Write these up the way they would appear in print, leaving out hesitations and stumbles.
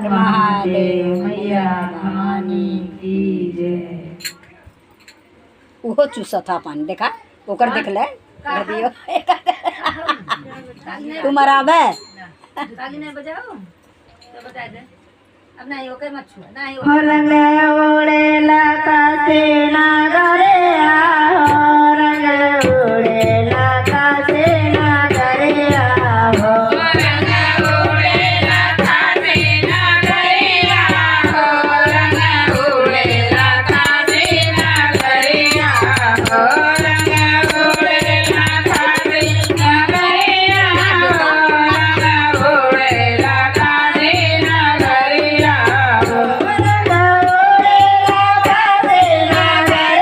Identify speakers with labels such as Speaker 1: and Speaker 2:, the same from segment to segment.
Speaker 1: महादेव मैया भवानी की जय। वो चूसा था पानी देखा ओकर देख ले दियो तुम्हारा बे
Speaker 2: ताली नहीं बजाओ तो बता दे अब नहीं ओके मत छुआ नहीं
Speaker 1: हो रंग ओड़ेला कासे ना करे हो रंग ओड़ेला कासे ना करे हो
Speaker 3: रंग उड़ेला कासे ना करिया हो रंग उड़ेला कासे ना करिया हो रंग उड़ेला कासे ना करिया हो रंग उड़ेला कासे ना करिया हो
Speaker 1: रंग ओड़ेला कासे ना करे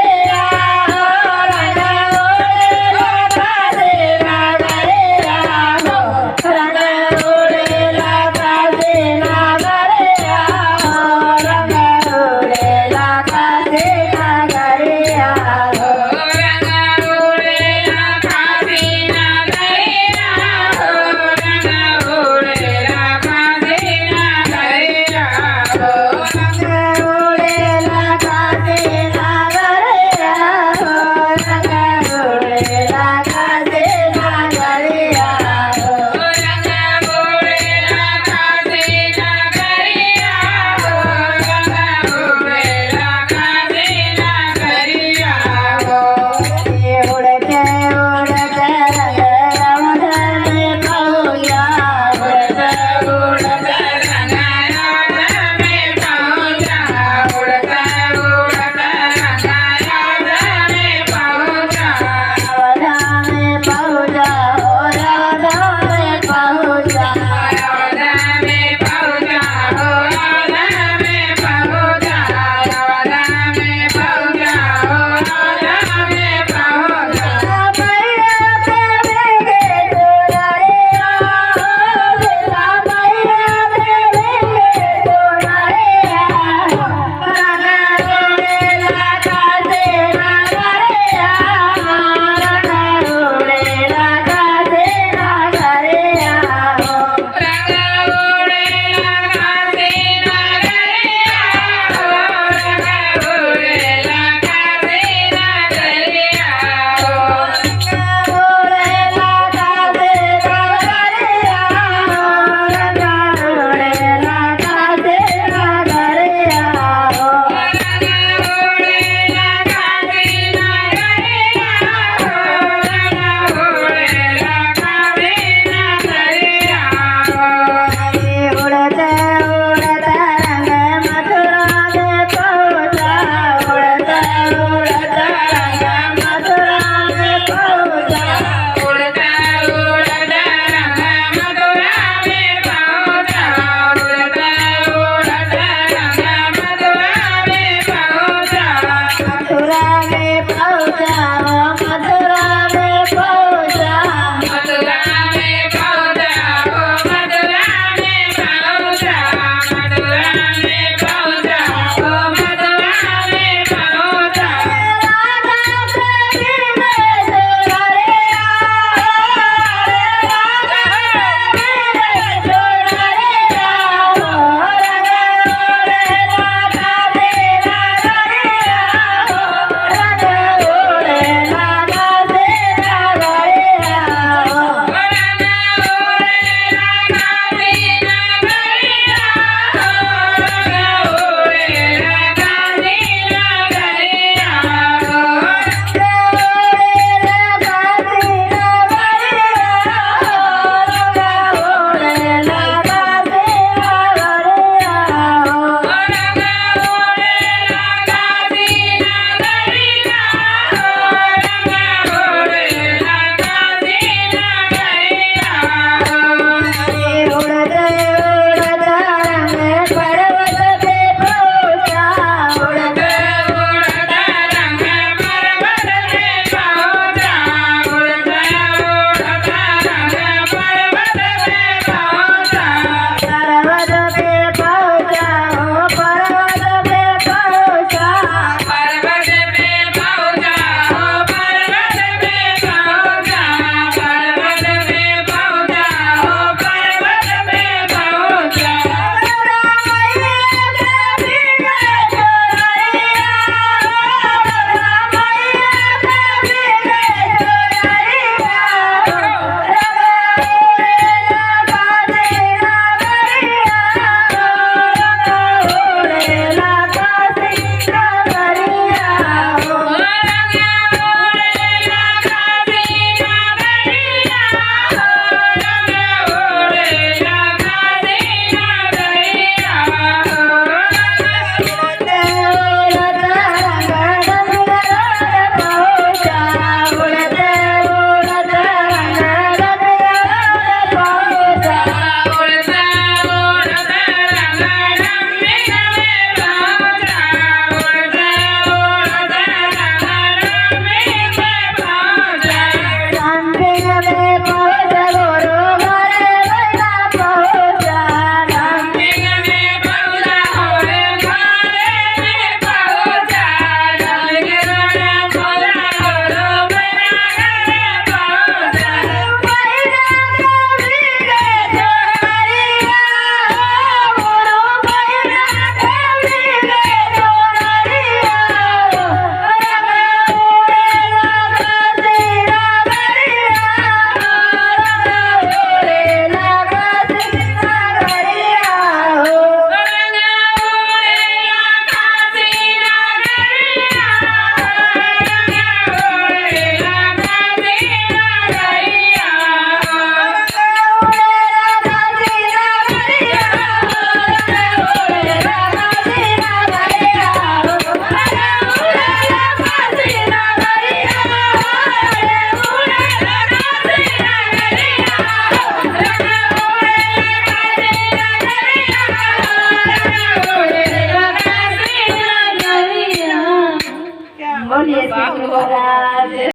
Speaker 2: બોલીએ શ્રી મહારાજ